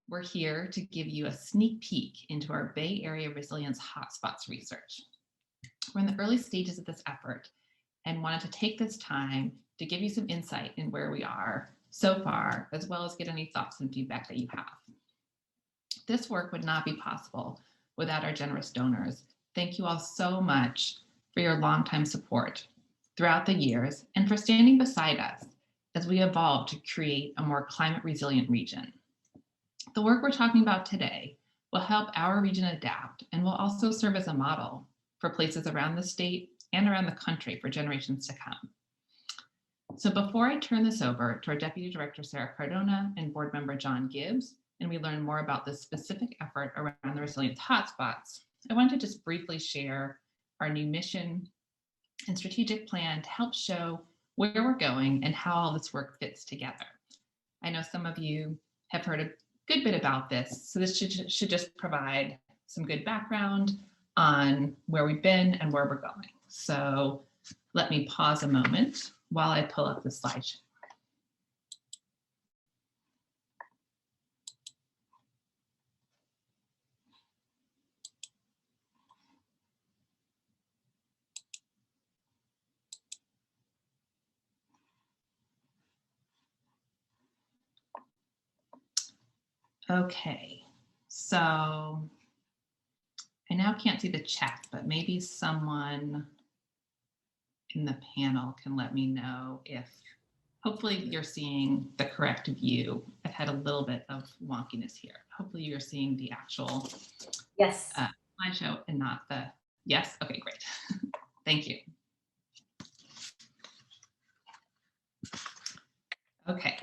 we're here to give you a sneak peek into our Bay Area Resilience Hotspots research. We're in the early stages of this effort and wanted to take this time to give you some insight in where we are so far, as well as get any thoughts and feedback that you have. This work would not be possible without our generous donors. Thank you all so much for your longtime support throughout the years and for standing beside us as we evolve to create a more climate resilient region. The work we're talking about today will help our region adapt and will also serve as a model for places around the state and around the country for generations to come. So before I turn this over to our Deputy Director, Sarah Cardona, and Board Member John Gibbs, and we learn more about this specific effort around the Resilient Hotspots, I want to just briefly share our new mission and strategic plan to help show where we're going and how all this work fits together. I know some of you have heard a good bit about this, so this should just provide some good background on where we've been and where we're going. So let me pause a moment while I pull up the slideshow. Okay, so I now can't see the chat, but maybe someone in the panel can let me know if, hopefully you're seeing the correct view. I've had a little bit of wonkiness here. Hopefully you're seeing the actual yes slideshow and not the, yes, okay, great. Thank you. Okay.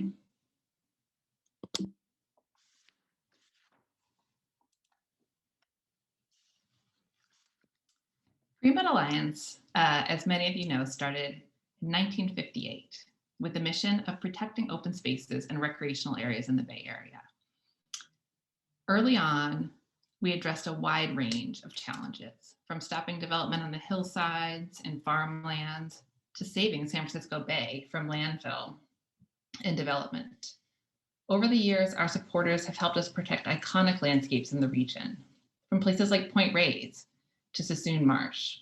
Greenbelt Alliance, as many of you know, started in 1958 with the mission of protecting open spaces and recreational areas in the Bay Area. Early on, we addressed a wide range of challenges, from stopping development on the hillsides and farmlands to saving San Francisco Bay from landfill and development. Over the years, our supporters have helped us protect iconic landscapes in the region, from places like Point Reyes to Sassoon Marsh.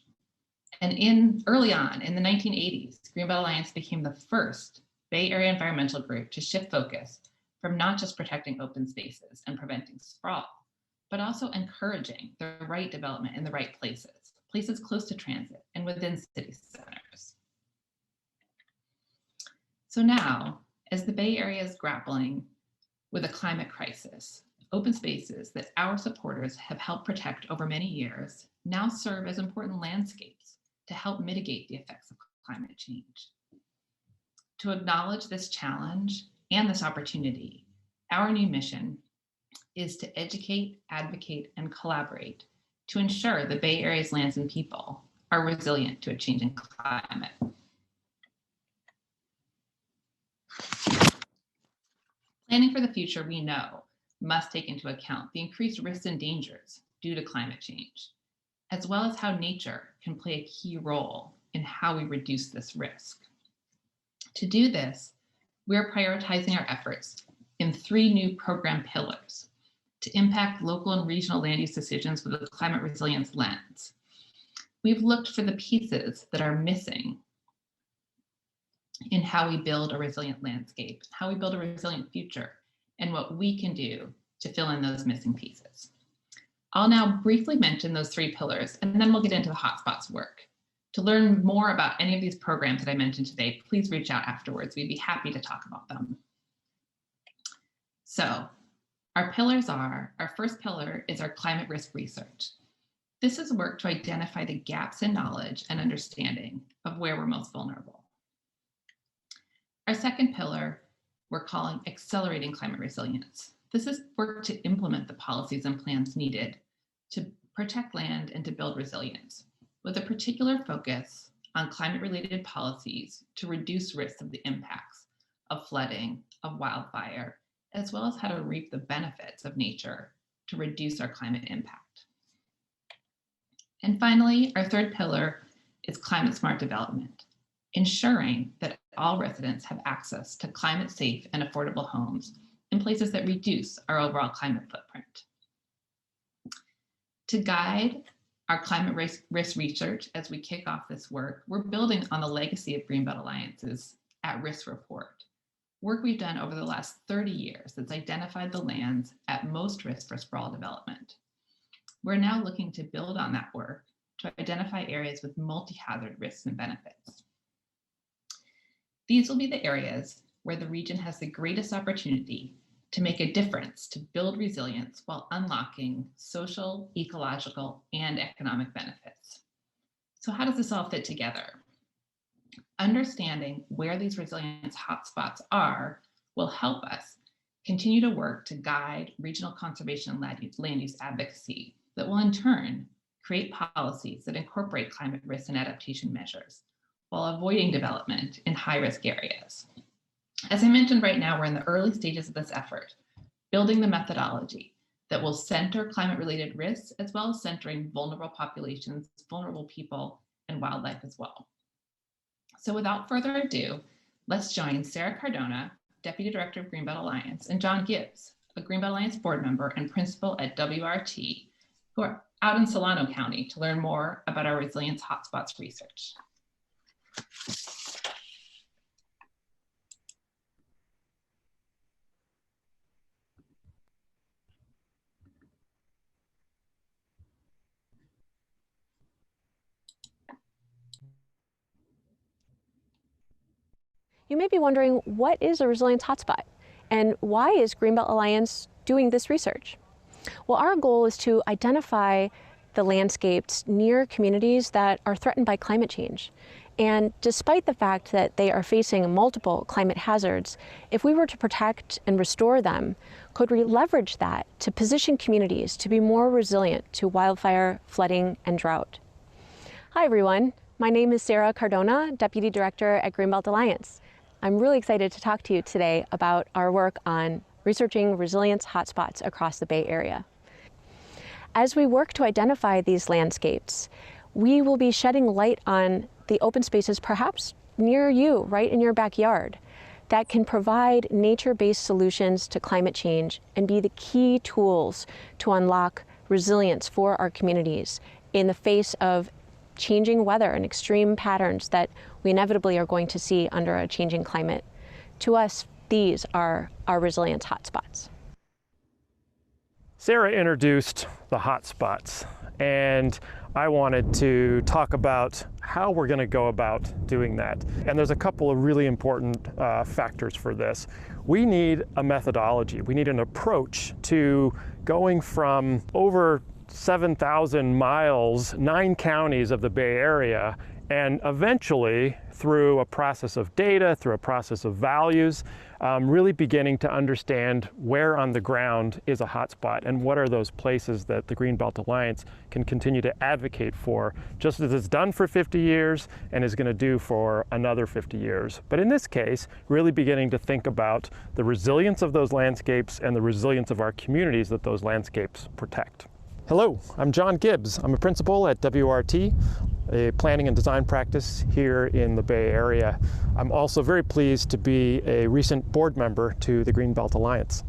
And early on, in the 1980s, Greenbelt Alliance became the first Bay Area environmental group to shift focus from not just protecting open spaces and preventing sprawl, but also encouraging the right development in the right places, places close to transit and within city centers. So now, as the Bay Area is grappling with a climate crisis, open spaces that our supporters have helped protect over many years now serve as important landscapes to help mitigate the effects of climate change. To acknowledge this challenge and this opportunity, our new mission is to educate, advocate, and collaborate to ensure the Bay Area's lands and people are resilient to a changing climate. Planning for the future, we know, must take into account the increased risks and dangers due to climate change, as well as how nature can play a key role in how we reduce this risk. To do this, we're prioritizing our efforts in 3 new program pillars to impact local and regional land use decisions with a climate resilience lens. We've looked for the pieces that are missing in how we build a resilient landscape, how we build a resilient future, and what we can do to fill in those missing pieces. I'll now briefly mention those 3 pillars, and then we'll get into the Hotspots work. To learn more about any of these programs that I mentioned today, please reach out afterwards. We'd be happy to talk about them. So our pillars are, our first pillar is our climate risk research. This is work to identify the gaps in knowledge and understanding of where we're most vulnerable. Our second pillar, we're calling accelerating climate resilience. This is work to implement the policies and plans needed to protect land and to build resilience, with a particular focus on climate-related policies to reduce risks of the impacts of flooding, of wildfire, as well as how to reap the benefits of nature to reduce our climate impact. And finally, our third pillar is climate smart development, ensuring that all residents have access to climate safe and affordable homes in places that reduce our overall climate footprint. To guide our climate risk research as we kick off this work, we're building on the legacy of Greenbelt Alliance's at-risk report, work we've done over the last 30 years that's identified the lands at most risk for sprawl development. We're now looking to build on that work to identify areas with multi-hazard risks and benefits. These will be the areas where the region has the greatest opportunity to make a difference to build resilience while unlocking social, ecological, and economic benefits. So how does this all fit together? Understanding where these resilience hotspots are will help us continue to work to guide regional conservation and land use advocacy that will in turn create policies that incorporate climate risk and adaptation measures while avoiding development in high-risk areas. As I mentioned, right now, we're in the early stages of this effort, building the methodology that will center climate-related risks, as well as centering vulnerable populations, vulnerable people, and wildlife as well. So without further ado, let's join Sarah Cardona, Deputy Director of Greenbelt Alliance, and John Gibbs, a Greenbelt Alliance board member and principal at WRT, who are out in Solano County to learn more about our Resilience Hotspots research. You may be wondering, what is a resilience hotspot and why is Greenbelt Alliance doing this research? Well, our goal is to identify the landscapes near communities that are threatened by climate change. And despite the fact that they are facing multiple climate hazards, if we were to protect and restore them, could we leverage that to position communities to be more resilient to wildfire, flooding, and drought? Hi, everyone. My name is Sarah Cardona, Deputy Director at Greenbelt Alliance. I'm really excited to talk to you today about our work on researching resilience hotspots across the Bay Area. As we work to identify these landscapes, we will be shedding light on the open spaces perhaps near you, right in your backyard, that can provide nature-based solutions to climate change and be the key tools to unlock resilience for our communities in the face of changing weather and extreme patterns that we inevitably are going to see under a changing climate. To us, these are our resilience hotspots. Sarah introduced the hotspots, and I wanted to talk about how we're going to go about doing that. And there's a couple of really important factors for this. We need a methodology. We need an approach to going from over 7,000 miles, 9 counties of the Bay Area, and eventually through a process of data, through a process of values, really beginning to understand where on the ground is a hotspot and what are those places that the Greenbelt Alliance can continue to advocate for, just as it's done for 50 years and is going to do for another 50 years. But in this case, really beginning to think about the resilience of those landscapes and the resilience of our communities that those landscapes protect. Hello, I'm John Gibbs. I'm a principal at WRT, a planning and design practice here in the Bay Area. I'm also very pleased to be a recent board member to the Greenbelt Alliance.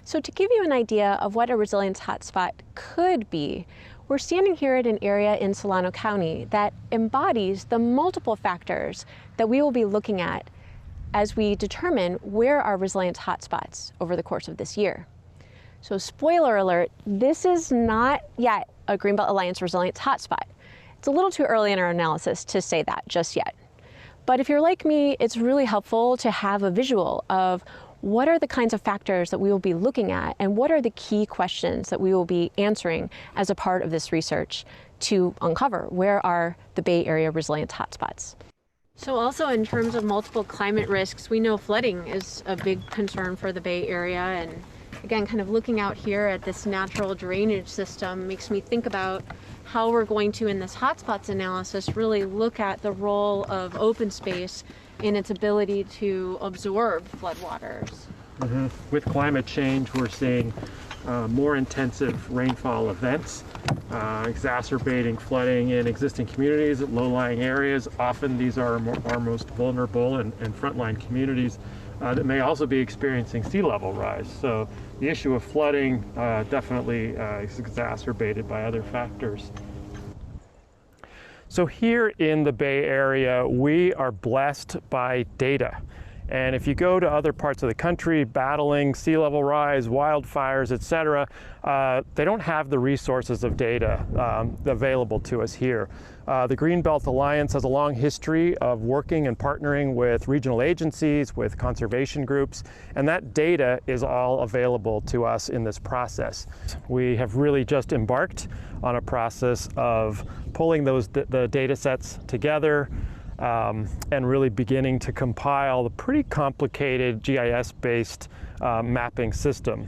So to give you an idea of what a resilience hotspot could be, we're standing here at an area in Solano County that embodies the multiple factors that we will be looking at as we determine where are resilience hotspots over the course of this year. So spoiler alert, this is not yet a Greenbelt Alliance resilience hotspot. It's a little too early in our analysis to say that just yet. But if you're like me, it's really helpful to have a visual of what are the kinds of factors that we will be looking at and what are the key questions that we will be answering as a part of this research to uncover where are the Bay Area resilience hotspots. So also in terms of multiple climate risks, we know flooding is a big concern for the Bay Area, and again, kind of looking out here at this natural drainage system makes me think about how we're going to, in this hotspots analysis, really look at the role of open space in its ability to absorb floodwaters. With climate change, we're seeing more intensive rainfall events, exacerbating flooding in existing communities at low-lying areas. Often these are our most vulnerable and frontline communities. that may also be experiencing sea level rise. So the issue of flooding definitely is exacerbated by other factors. So here in the Bay Area, we are blessed by data. And if you go to other parts of the country battling sea level rise, wildfires, et cetera, they don't have the resources of data available to us here. The Greenbelt Alliance has a long history of working and partnering with regional agencies, with conservation groups, and that data is all available to us in this process. We have really just embarked on a process of pulling the data sets together, and really beginning to compile the pretty complicated GIS-based mapping system.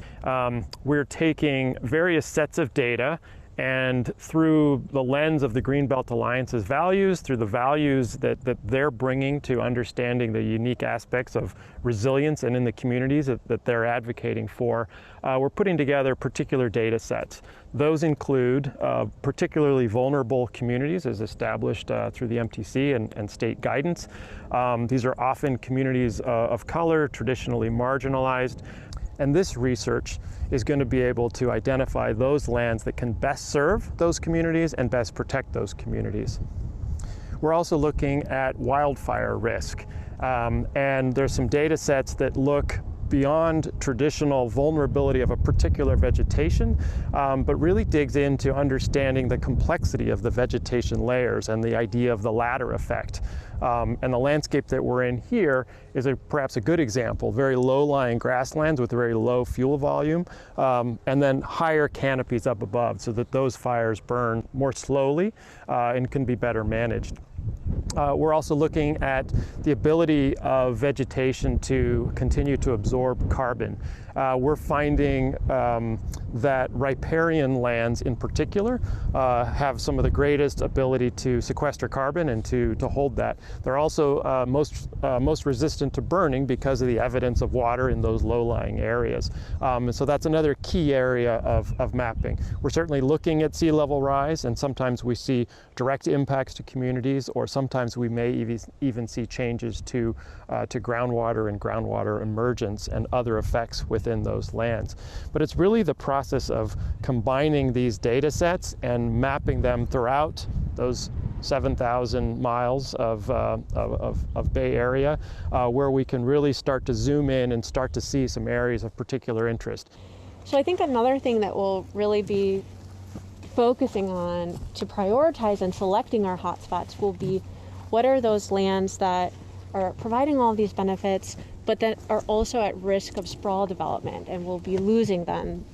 We're taking various sets of data, and through the lens of the Greenbelt Alliance's values, through the values that they're bringing to understanding the unique aspects of resilience and in the communities that they're advocating for, we're putting together particular data sets. Those include particularly vulnerable communities as established through the MTC and state guidance. These are often communities of color, traditionally marginalized. And this research is going to be able to identify those lands that can best serve those communities and best protect those communities. We're also looking at wildfire risk. And there's some data sets that look beyond traditional vulnerability of a particular vegetation, but really digs into understanding the complexity of the vegetation layers and the idea of the ladder effect. And the landscape that we're in here is perhaps a good example, very low-lying grasslands with very low fuel volume, and then higher canopies up above so that those fires burn more slowly and can be better managed. We're also looking at the ability of vegetation to continue to absorb carbon. We're finding that riparian lands in particular have some of the greatest ability to sequester carbon and to hold that. They're also most resistant to burning because of the evidence of water in those low-lying areas. And so that's another key area of mapping. We're certainly looking at sea level rise, and sometimes we see direct impacts to communities, or sometimes we may even see changes to groundwater and groundwater emergence and other effects within those lands. But it's really the process of combining these data sets and mapping them throughout those 7,000 miles of Bay Area where we can really start to zoom in and start to see some areas of particular interest. So I think another thing that we'll really be focusing on to prioritize and selecting our hotspots will be what are those lands that are providing all of these benefits, but that are also at risk of sprawl development, and we'll be losing then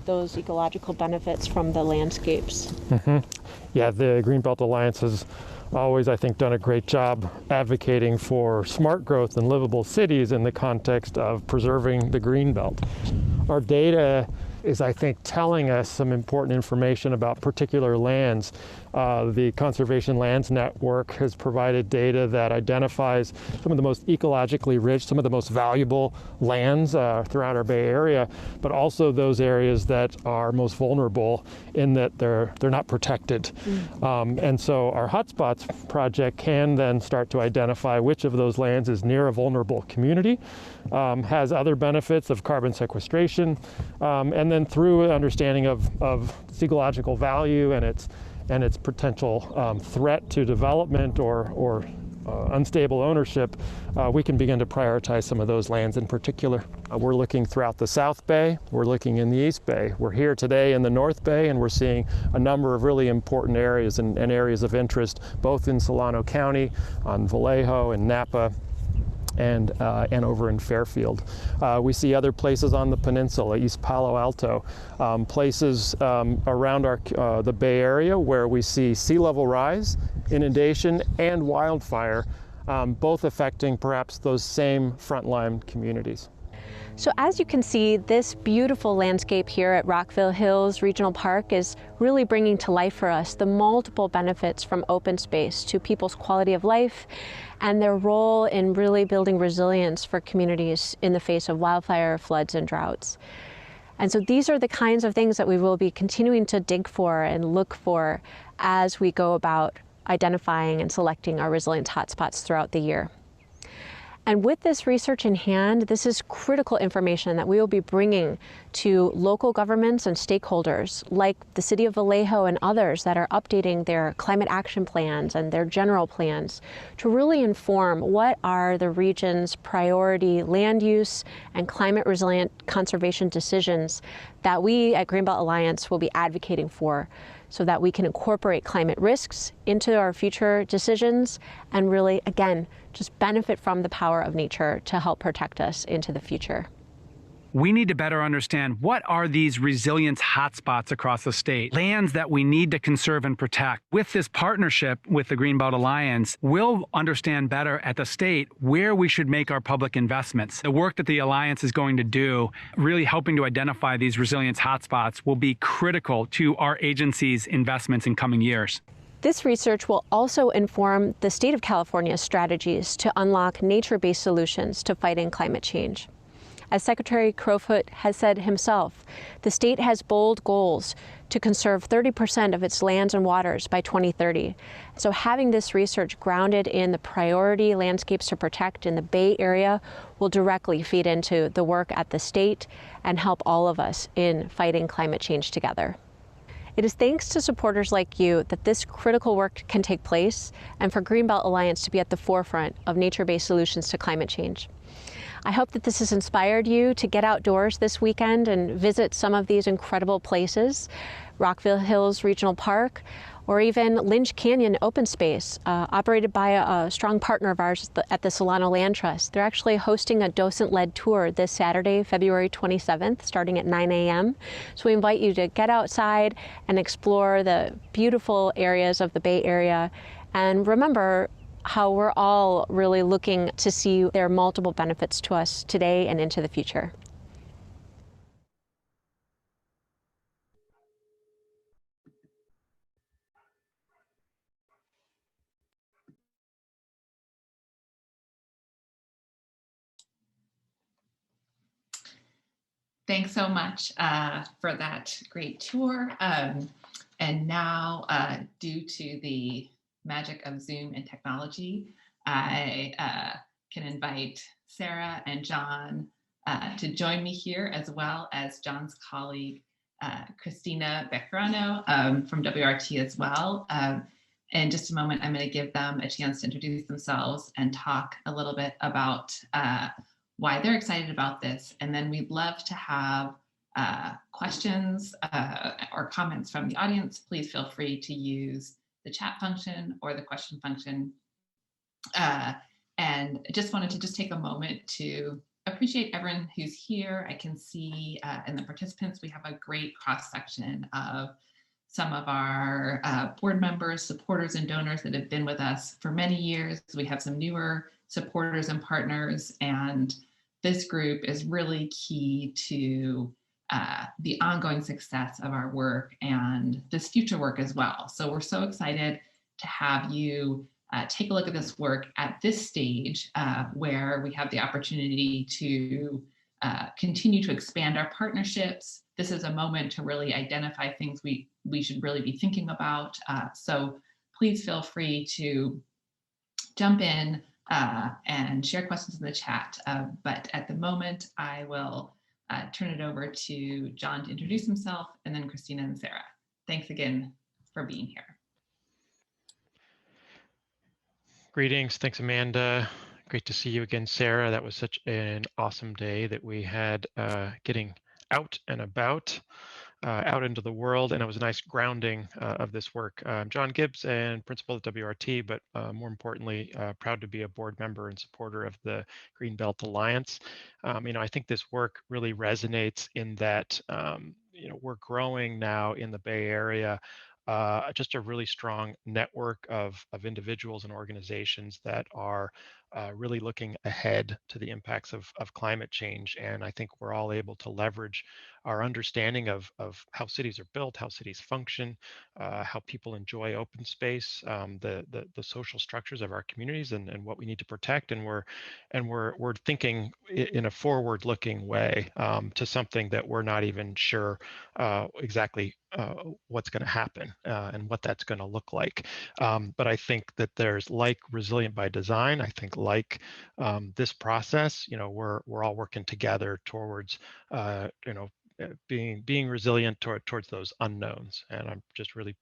those ecological benefits from the landscapes. Mm-hmm. Yeah, the Greenbelt Alliance has always, I think, done a great job advocating for smart growth and livable cities in the context of preserving the Greenbelt. Our data is, I think, telling us some important information about particular lands. The Conservation Lands Network has provided data that identifies some of the most ecologically rich, some of the most valuable lands throughout our Bay Area, but also those areas that are most vulnerable in that they're not protected. And so our Hotspots project can then start to identify which of those lands is near a vulnerable community, has other benefits of carbon sequestration, and then through an understanding of its ecological value and its potential threat to development or unstable ownership, we can begin to prioritize some of those lands in particular. We're looking throughout the South Bay, we're looking in the East Bay. We're here today in the North Bay, and we're seeing a number of really important areas and areas of interest, both in Solano County, on Vallejo and Napa, and over in Fairfield. We see other places on the peninsula, East Palo Alto, places around the Bay Area where we see sea level rise, inundation, and wildfire, both affecting perhaps those same frontline communities. So as you can see, this beautiful landscape here at Rockville Hills Regional Park is really bringing to life for us the multiple benefits from open space to people's quality of life and their role in really building resilience for communities in the face of wildfire, floods, and droughts. And so these are the kinds of things that we will be continuing to dig for and look for as we go about identifying and selecting our resilient hotspots throughout the year. And with this research in hand, this is critical information that we will be bringing to local governments and stakeholders like the City of Vallejo and others that are updating their climate action plans and their general plans to really inform what are the region's priority land use and climate resilient conservation decisions that we at Greenbelt Alliance will be advocating for, so that we can incorporate climate risks into our future decisions and really, again, just benefit from the power of nature to help protect us into the future. We need to better understand what are these resilience hotspots across the state, lands that we need to conserve and protect. With this partnership with the Greenbelt Alliance, we'll understand better at the state where we should make our public investments. The work that the Alliance is going to do, really helping to identify these resilience hotspots, will be critical to our agency's investments in coming years. This research will also inform the state of California's strategies to unlock nature-based solutions to fighting climate change. As Secretary Crowfoot has said himself, the state has bold goals to conserve 30% of its lands and waters by 2030. So having this research grounded in the priority landscapes to protect in the Bay Area will directly feed into the work at the state and help all of us in fighting climate change together. It is thanks to supporters like you that this critical work can take place, and for Greenbelt Alliance to be at the forefront of nature-based solutions to climate change. I hope that this has inspired you to get outdoors this weekend and visit some of these incredible places, Rockville Hills Regional Park, or even Lynch Canyon Open Space, operated by a strong partner of ours at the Solano Land Trust. They're actually hosting a docent-led tour this Saturday, February 27th, starting at 9 a.m. So we invite you to get outside and explore the beautiful areas of the Bay Area. And remember how we're all really looking to see there are multiple benefits to us today and into the future. Thanks so much for that great tour. And now, due to the magic of Zoom and technology, I can invite Sarah and John to join me here, as well as John's colleague, Christina Baccarano from WRT as well. In just a moment, I'm going to give them a chance to introduce themselves and talk a little bit about why they're excited about this. And then we'd love to have questions or comments from the audience. Please feel free to use the chat function or the question function. And I just wanted to take a moment to appreciate everyone who's here. I can see in the participants, we have a great cross-section of some of our board members, supporters, and donors that have been with us for many years. We have some newer supporters and partners, and this group is really key to the ongoing success of our work and this future work as well. So we're so excited to have you take a look at this work at this stage where we have the opportunity to continue to expand our partnerships. This is a moment to really identify things we should really be thinking about. So please feel free to jump in and share questions in the chat. But at the moment, I will turn it over to John to introduce himself, and then Christina and Sarah. Thanks again for being here. Greetings. Thanks, Amanda. Great to see you again, Sarah. That was such an awesome day that we had getting out and about, out into the world, and it was a nice grounding of this work. I'm John Gibbs and principal at WRT, but more importantly, proud to be a board member and supporter of the Greenbelt Alliance. I think this work really resonates in that, we're growing now in the Bay Area, just a really strong network of individuals and organizations that are really looking ahead to the impacts of climate change. And I think we're all able to leverage our understanding of how cities are built, how cities function, how people enjoy open space, the social structures of our communities, and what we need to protect. And we're thinking in a forward-looking way to something that we're not even sure exactly what's going to happen and what that's going to look like. But I think that there's, like Resilient by Design, I think like this process, we're all working together towards, being resilient towards those unknowns. And I'm just really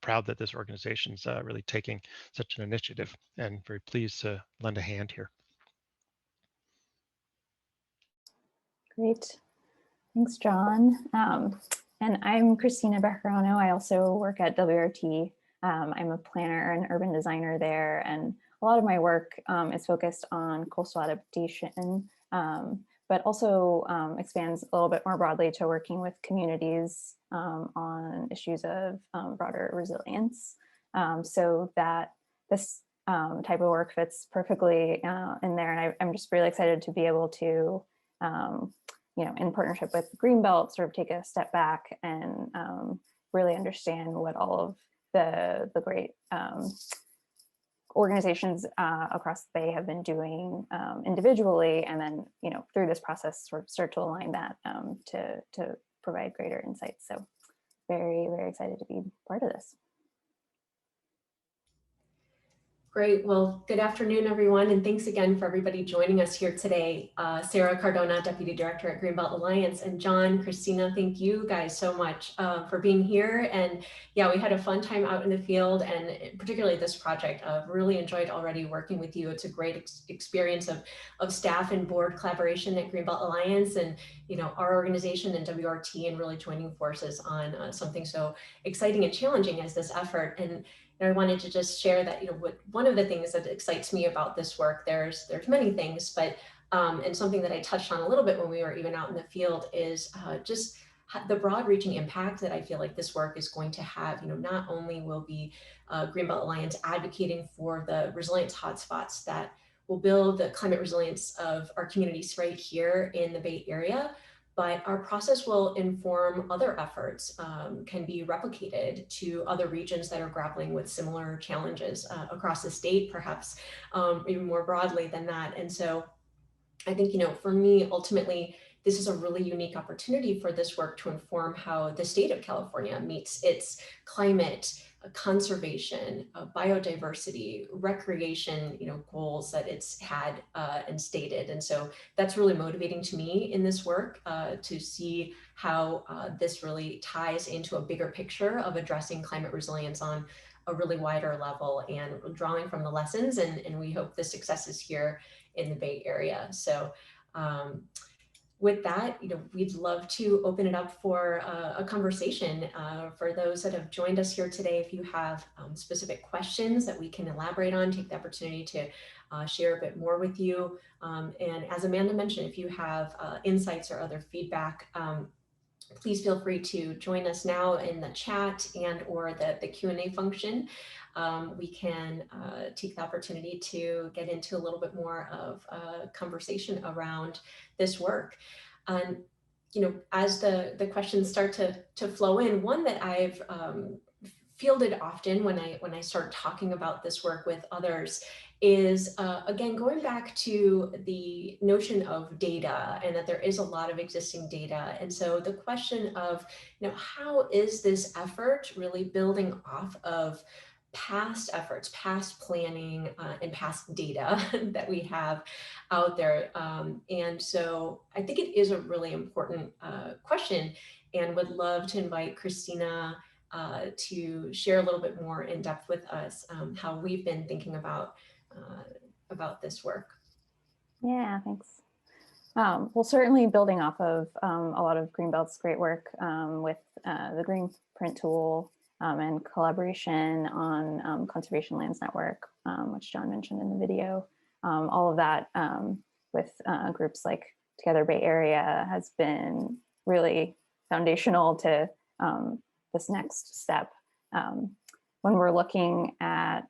proud that this organization's really taking such an initiative, and very pleased to lend a hand here. Great. Thanks, John. And I'm Christina Baccarano. I also work at WRT. I'm a planner and urban designer there, and a lot of my work is focused on coastal adaptation, but also expands a little bit more broadly to working with communities on issues of broader resilience. So that this type of work fits perfectly in there, and I'm just really excited to be able to in partnership with Greenbelt, sort of take a step back and really understand what all of the great organizations across the Bay have been doing individually, and then through this process sort of start to align that to provide greater insights. So very, very excited to be part of this. Great. Well, good afternoon, everyone, and thanks again for everybody joining us here today. Sarah Cardona, Deputy Director at Greenbelt Alliance, and John, Christina, thank you guys so much for being here. And yeah, we had a fun time out in the field, and particularly this project. I've really enjoyed already working with you. It's a great experience of staff and board collaboration at Greenbelt Alliance, and our organization and WRT, and really joining forces on something so exciting and challenging as this effort. And I wanted to just share that, one of the things that excites me about this work, there's many things, but and something that I touched on a little bit when we were even out in the field is just the broad reaching impact that I feel like this work is going to have. Not only will be Greenbelt Alliance advocating for the resilience hotspots that will build the climate resilience of our communities right here in the Bay Area, but our process will inform other efforts, can be replicated to other regions that are grappling with similar challenges across the state, perhaps even more broadly than that. And so I think, for me, ultimately, this is a really unique opportunity for this work to inform how the state of California meets its climate, conservation, biodiversity, recreation, goals that it's had and stated. And so that's really motivating to me in this work to see how this really ties into a bigger picture of addressing climate resilience on a really wider level and drawing from the lessons. And we hope the successes here in the Bay Area. So with that, we'd love to open it up for a conversation. For those that have joined us here today, if you have specific questions that we can elaborate on, take the opportunity to share a bit more with you. And as Amanda mentioned, if you have insights or other feedback, please feel free to join us now in the chat and or the Q&A function. We can take the opportunity to get into a little bit more of a conversation around this work. And as the questions start to flow in, one that I've fielded often when I start talking about this work with others is, again, going back to the notion of data, and that there is a lot of existing data. And so the question of, how is this effort really building off of past efforts, past planning, and past data that we have out there. And so I think it is a really important question, and would love to invite Christina to share a little bit more in depth with us how we've been thinking about this work. Yeah, thanks. Well, certainly building off of a lot of Greenbelt's great work with the Green Print tool and collaboration on Conservation Lands Network, which John mentioned in the video. All of that with groups like Together Bay Area has been really foundational to this next step. When we're looking at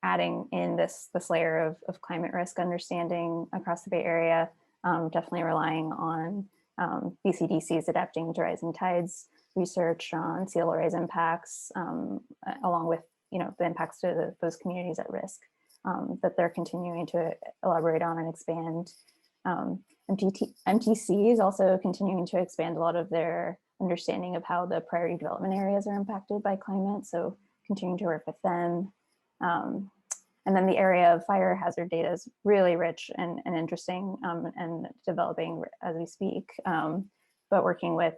adding in this layer of climate risk understanding across the Bay Area, definitely relying on BCDC's Adapting to Rising Tides research on sea level rise impacts, along with the impacts to those communities at risk that they're continuing to elaborate on and expand. MTC is also continuing to expand a lot of their understanding of how the priority development areas are impacted by climate, so continuing to work with them. And then the area of fire hazard data is really rich and interesting and developing as we speak. But working with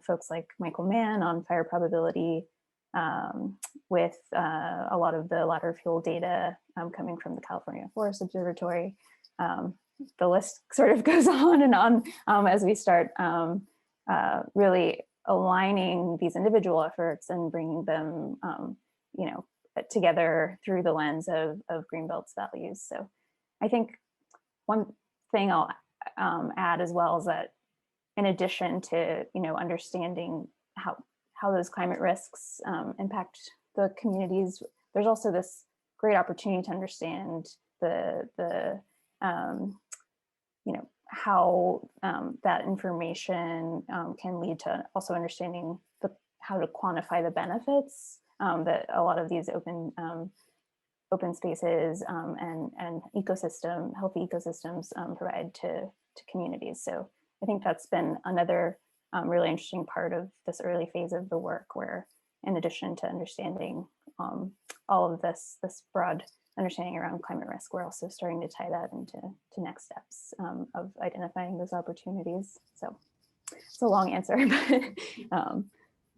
folks like Michael Mann on fire probability, with a lot of the ladder fuel data coming from the California Forest Observatory. The list sort of goes on and on as we start really aligning these individual efforts and bringing them, together through the lens of Greenbelt's values. So I think one thing I'll add as well is that in addition to, understanding how those climate risks impact the communities, there's also this great opportunity to understand how that information can lead to also understanding how to quantify the benefits that a lot of these open spaces and healthy ecosystems provide to communities. So I think that's been another really interesting part of this early phase of the work, where in addition to understanding all of this broad understanding around climate risk, we're also starting to tie that into next steps of identifying those opportunities. So it's a long answer, but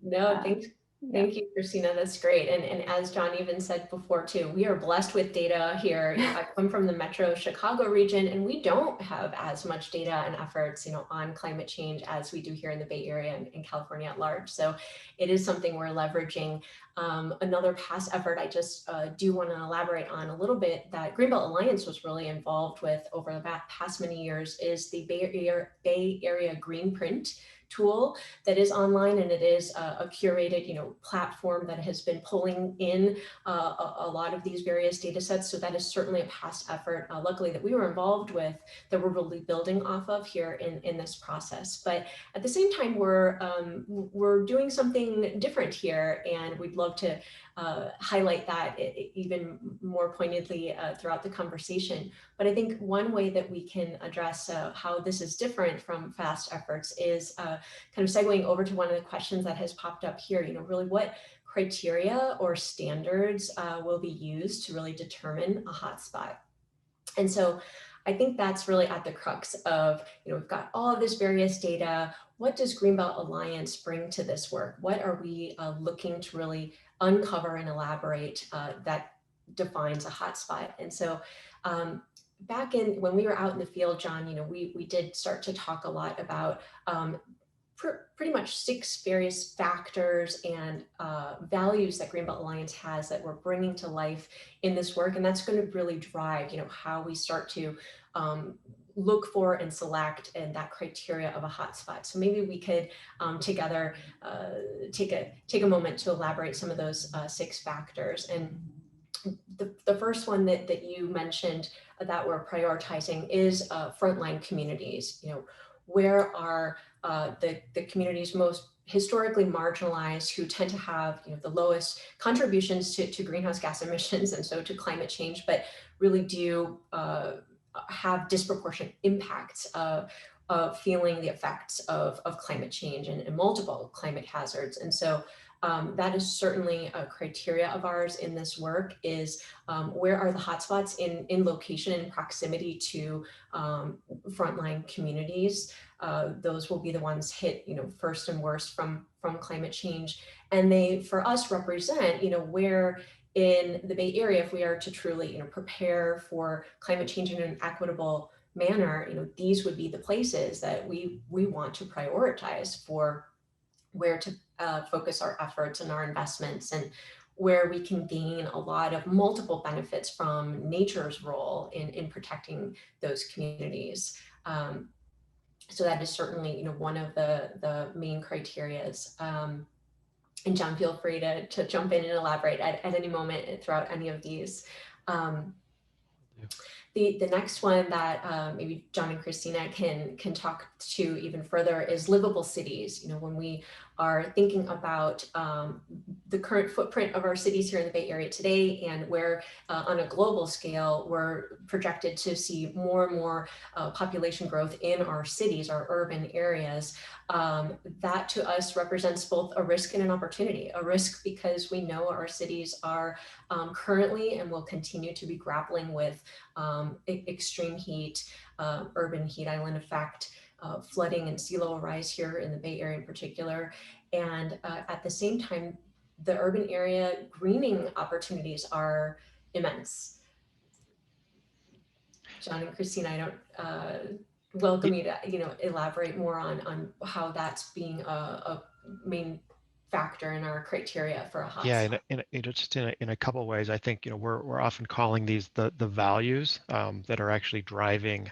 no, thanks. Thank you, Christina. That's great. And as John even said before too, we are blessed with data here. I come from the Metro Chicago region, and we don't have as much data and efforts, on climate change as we do here in the Bay Area and in California at large. So it is something we're leveraging. Another past effort I just do want to elaborate on a little bit that Greenbelt Alliance was really involved with over the past many years is the Bay Area Green Print tool that is online, and it is a curated, platform that has been pulling in a lot of these various data sets. So that is certainly a past effort, luckily, that we were involved with, that we're really building off of here in this process. But at the same time, we're doing something different here, and we'd love to highlight that even more pointedly throughout the conversation. But I think one way that we can address how this is different from past efforts is kind of segueing over to one of the questions that has popped up here, really what criteria or standards will be used to really determine a hotspot. And so I think that's really at the crux of, we've got all of this various data. What does Greenbelt Alliance bring to this work? What are we looking to really uncover and elaborate that defines a hotspot? And so back when we were out in the field, John, we did start to talk a lot about pretty much 6 various factors and values that Greenbelt Alliance has that we're bringing to life in this work. And that's going to really drive, how we start to look for and select and that criteria of a hotspot. So maybe we could together take a moment to elaborate some of those 6 factors. And the first one that you mentioned that we're prioritizing is frontline communities. Where are the communities most historically marginalized, who tend to have the lowest contributions to greenhouse gas emissions and so to climate change, but really do have disproportionate impacts of feeling the effects of climate change and multiple climate hazards. And so that is certainly a criteria of ours in this work is where are the hotspots in location and proximity to frontline communities. Those will be the ones hit first and worst from climate change. And they, for us, represent where in the Bay Area, if we are to truly prepare for climate change in an equitable manner, these would be the places that we want to prioritize for where to focus our efforts and our investments, and where we can gain a lot of multiple benefits from nature's role in protecting those communities. So that is certainly one of the main criterias. And John, feel free to jump in and elaborate at any moment throughout any of these. The next one that maybe John and Christina can talk to even further is livable cities. You know, when we are thinking about the current footprint of our cities here in the Bay Area today, and where on a global scale, we're projected to see more and more population growth in our cities, our urban areas. That to us represents both a risk and an opportunity. A risk because we know our cities are currently and will continue to be grappling with extreme heat, urban heat island effect, flooding and sea level rise here in the Bay Area in particular. And at the same time, the urban area greening opportunities are immense. John and Christina, I don't welcome you to elaborate more on how that's being a main factor in our criteria for a hotspot. Yeah, just in a couple of ways, I think we're often calling these the values that are actually driving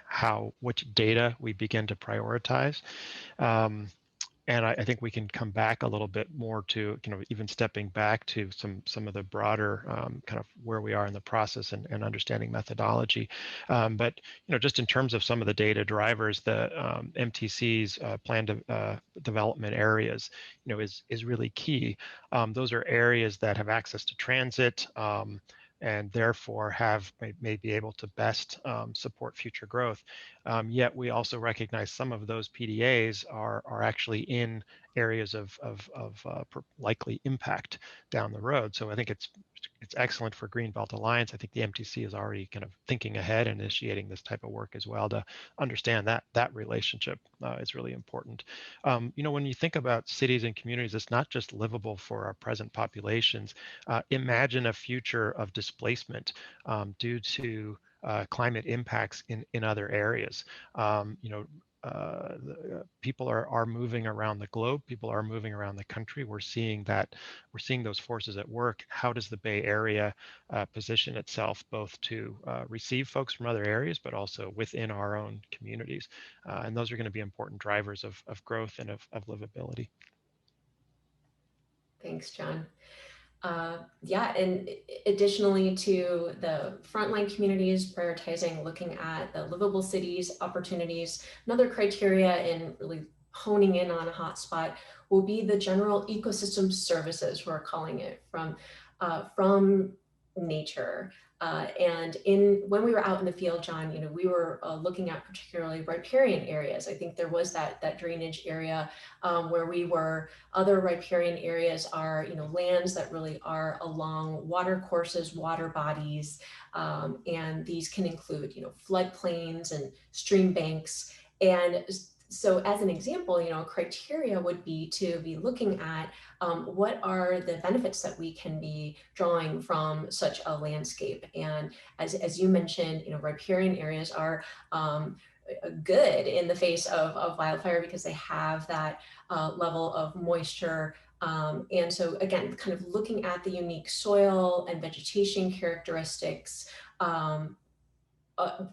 which data we begin to prioritize. And I think we can come back a little bit more to, even stepping back to some of the broader kind of where we are in the process and understanding methodology. But, just in terms of some of the data drivers, the MTC's planned development areas, is really key. Those are areas that have access to transit, and therefore may be able to best support future growth. Yet we also recognize some of those PDAs are actually in areas of likely impact down the road. So I think it's excellent for Greenbelt Alliance. I think the MTC is already kind of thinking ahead and initiating this type of work as well to understand that relationship is really important. When you think about cities and communities, it's not just livable for our present populations. Imagine a future of displacement due to climate impacts in other areas. People are moving around the globe. People are moving around the country. We're seeing those forces at work. How does the Bay Area position itself both to receive folks from other areas, but also within our own communities? And those are going to be important drivers of growth and of livability. Thanks, John. Yeah, and additionally to the frontline communities, prioritizing, looking at the livable cities opportunities, another criteria in really honing in on a hotspot will be the general ecosystem services, we're calling it, from nature. And when we were out in the field, John, we were looking at particularly riparian areas. I think there was that drainage area where we were. Other riparian areas are, lands that really are along water courses, water bodies, and these can include, floodplains and stream banks. And so as an example, criteria would be to be looking at what are the benefits that we can be drawing from such a landscape. And as you mentioned, riparian areas are good in the face of wildfire because they have that level of moisture. And so again, kind of looking at the unique soil and vegetation characteristics,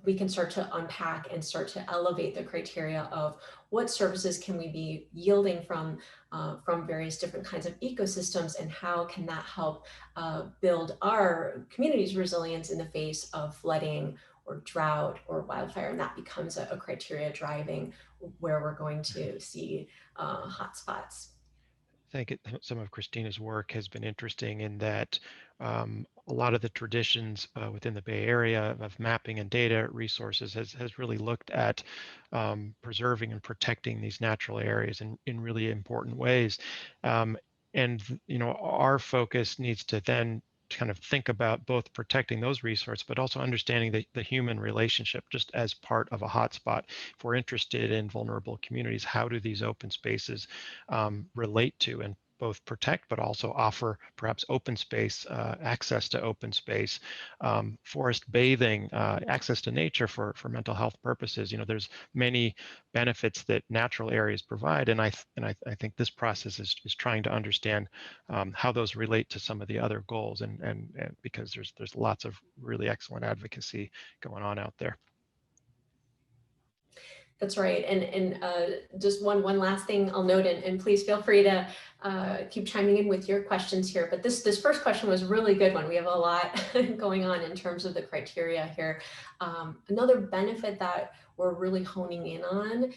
we can start to unpack and start to elevate the criteria of what services can we be yielding from various different kinds of ecosystems, and how can that help build our community's resilience in the face of flooding or drought or wildfire. And that becomes a criteria driving where we're going to see hotspots. I think some of Christina's work has been interesting in that a lot of the traditions within the Bay Area of mapping and data resources has really looked at preserving and protecting these natural areas in really important ways. And our focus needs to then kind of think about both protecting those resources, but also understanding the human relationship just as part of a hotspot. If we're interested in vulnerable communities, how do these open spaces relate to and both protect, but also offer perhaps open space, access to open space, forest bathing, access to nature for mental health purposes. There's many benefits that natural areas provide, and I think this process is trying to understand how those relate to some of the other goals, and because there's lots of really excellent advocacy going on out there. That's right. And just one last thing I'll note, and please feel free to keep chiming in with your questions here. But this first question was a really good one. We have a lot going on in terms of the criteria here. Another benefit that we're really honing in on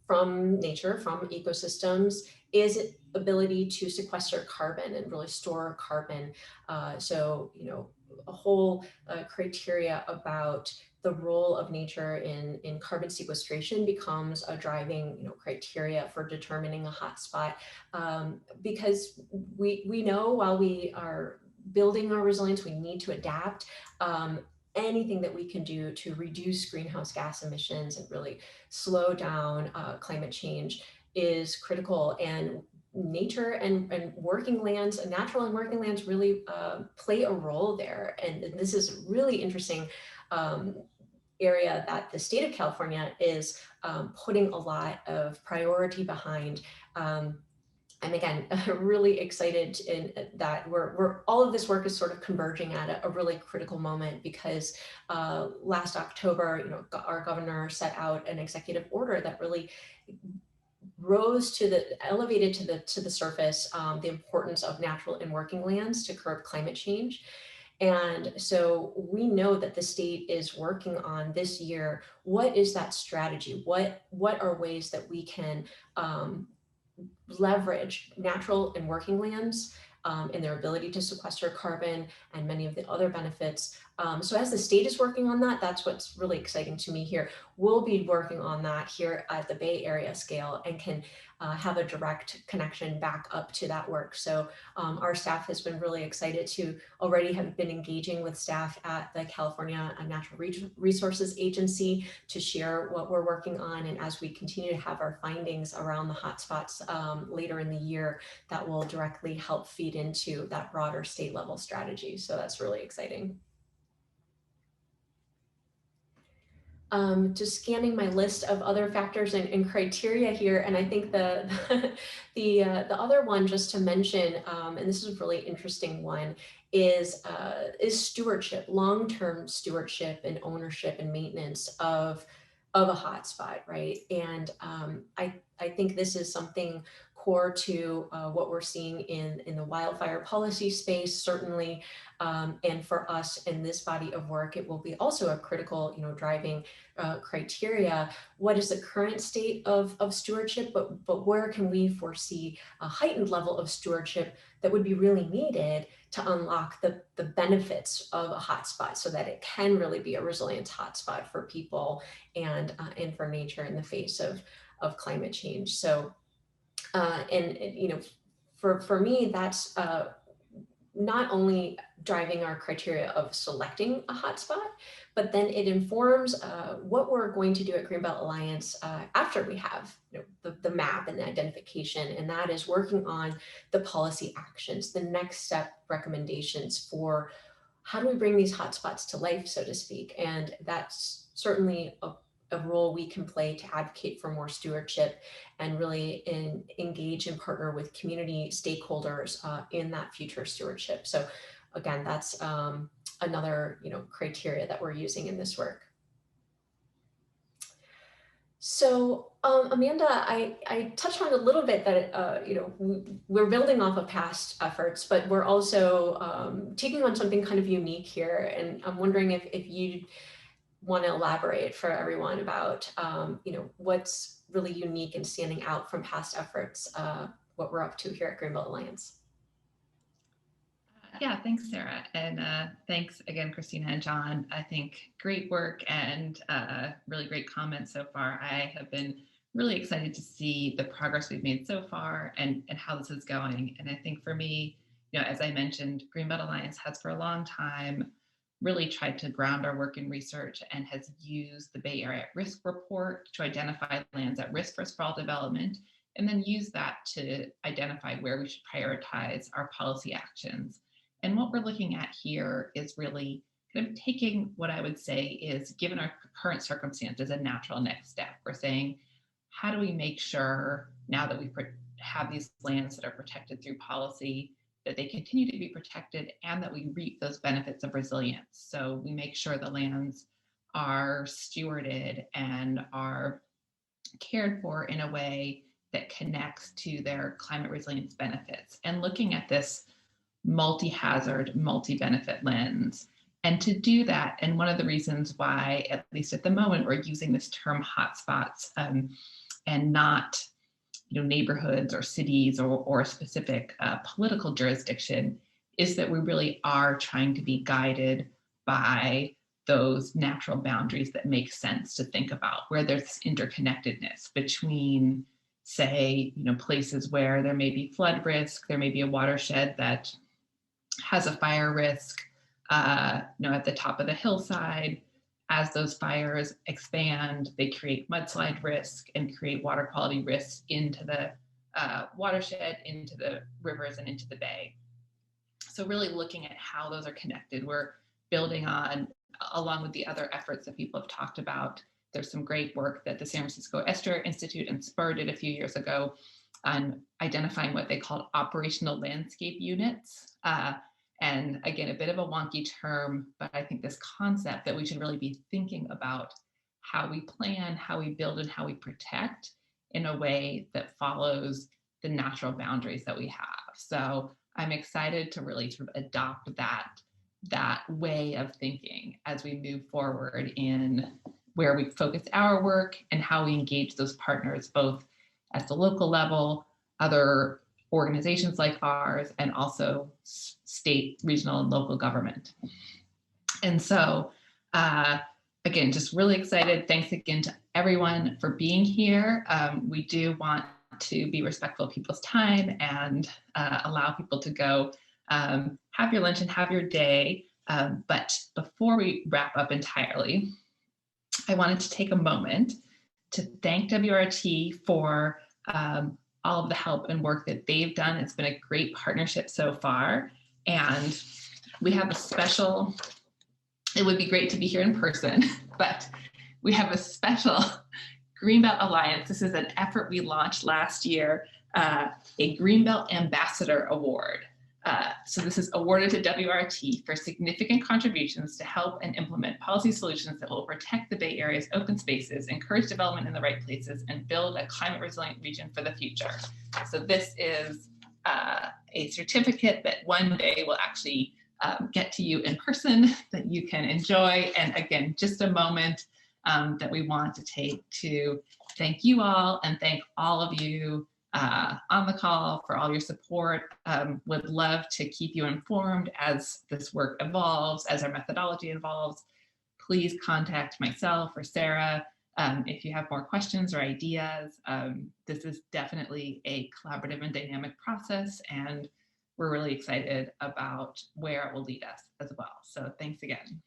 from nature, from ecosystems, is ability to sequester carbon and really store carbon. So, you know, a whole criteria about the role of nature in carbon sequestration becomes a driving, you know, criteria for determining a hotspot, because we know while we are building our resilience, we need to adapt. Anything that we can do to reduce greenhouse gas emissions and really slow down climate change is critical. And nature and working lands, natural and working lands, really play a role there. And this is a really interesting area that the state of California is putting a lot of priority behind. And again, really excited in that we're all of this work is sort of converging at a really critical moment, because last October, you know, our governor set out an executive order that really elevated to the surface the importance of natural and working lands to curb climate change. And so we know that the state is working on this year, what is that strategy? What are ways that we can leverage natural and working lands and their ability to sequester carbon and many of the other benefits. So as the state is working on that, that's what's really exciting to me here. We'll be working on that here at the Bay Area scale and can have a direct connection back up to that work. So our staff has been really excited to already have been engaging with staff at the California Natural Resources Agency to share what we're working on. And as we continue to have our findings around the hotspots later in the year, that will directly help feed into that broader state level strategy. So that's really exciting. Just scanning my list of other factors and criteria here, and I think the other one just to mention, and this is a really interesting one, is stewardship, long-term stewardship and ownership and maintenance of a hotspot, right? And I think this is something core to what we're seeing in the wildfire policy space, certainly. And for us in this body of work, it will be also a critical, you know, driving criteria. What is the current state of stewardship, but where can we foresee a heightened level of stewardship that would be really needed to unlock the benefits of a hotspot so that it can really be a resilient hotspot for people and for nature in the face of climate change. So, and you know, for me, that's not only driving our criteria of selecting a hotspot, but then it informs what we're going to do at Greenbelt Alliance after we have, you know, the map and the identification, and that is working on the policy actions, the next step recommendations for how do we bring these hotspots to life, so to speak. And that's certainly a role we can play to advocate for more stewardship and really engage and partner with community stakeholders in that future stewardship. So again, that's another, you know, criteria that we're using in this work. So Amanda, I touched on a little bit that, you know, we're building off of past efforts, but we're also taking on something kind of unique here. And I'm wondering if you want to elaborate for everyone about, you know, what's really unique and standing out from past efforts, what we're up to here at Greenbelt Alliance. Yeah, thanks, Sarah. And thanks again, Christina and John. I think great work and really great comments so far. I have been really excited to see the progress we've made so far and how this is going. And I think for me, you know, as I mentioned, Greenbelt Alliance has for a long time really tried to ground our work in research and has used the Bay Area Risk Report to identify lands at risk for sprawl development, and then use that to identify where we should prioritize our policy actions. And what we're looking at here is really kind of taking what I would say is, given our current circumstances, a natural next step. We're saying, how do we make sure now that we have these lands that are protected through policy, that they continue to be protected and that we reap those benefits of resilience? So we make sure the lands are stewarded and are cared for in a way that connects to their climate resilience benefits, and looking at this multi-hazard, multi-benefit lens. And to do that, and one of the reasons why, at least at the moment, we're using this term hotspots and not neighborhoods or cities or a specific political jurisdiction, is that we really are trying to be guided by those natural boundaries that make sense to think about, where there's interconnectedness between, say, places where there may be flood risk, there may be a watershed that has a fire risk, at the top of the hillside. As those fires expand, they create mudslide risk and create water quality risks into the watershed, into the rivers, and into the bay. So really looking at how those are connected, we're building on, along with the other efforts that people have talked about. There's some great work that the San Francisco Estuary Institute and SPUR did a few years ago on identifying what they called operational landscape units. And again, a bit of a wonky term, but I think this concept that we should really be thinking about how we plan, how we build, and how we protect in a way that follows the natural boundaries that we have. So I'm excited to really sort of adopt that way of thinking as we move forward in where we focus our work and how we engage those partners, both at the local level, other organizations like ours, and also state, regional, and local government. And so, again, just really excited. Thanks again to everyone for being here. We do want to be respectful of people's time and allow people to go have your lunch and have your day. But before we wrap up entirely, I wanted to take a moment to thank WRT for all of the help and work that they've done. It's been a great partnership so far. And we have a special, it would be great to be here in person, but we have a special Greenbelt Alliance. This is an effort we launched last year, a Greenbelt Ambassador Award. So this is awarded to WRT for significant contributions to help and implement policy solutions that will protect the Bay Area's open spaces, encourage development in the right places, and build a climate resilient region for the future. So this is a certificate that one day will actually get to you in person that you can enjoy. And again, just a moment that we want to take to thank you all and thank all of you on the call for all your support. Would love to keep you informed as this work evolves, as our methodology evolves. Please contact myself or Sarah if you have more questions or ideas. This is definitely a collaborative and dynamic process, and we're really excited about where it will lead us as well. So thanks again.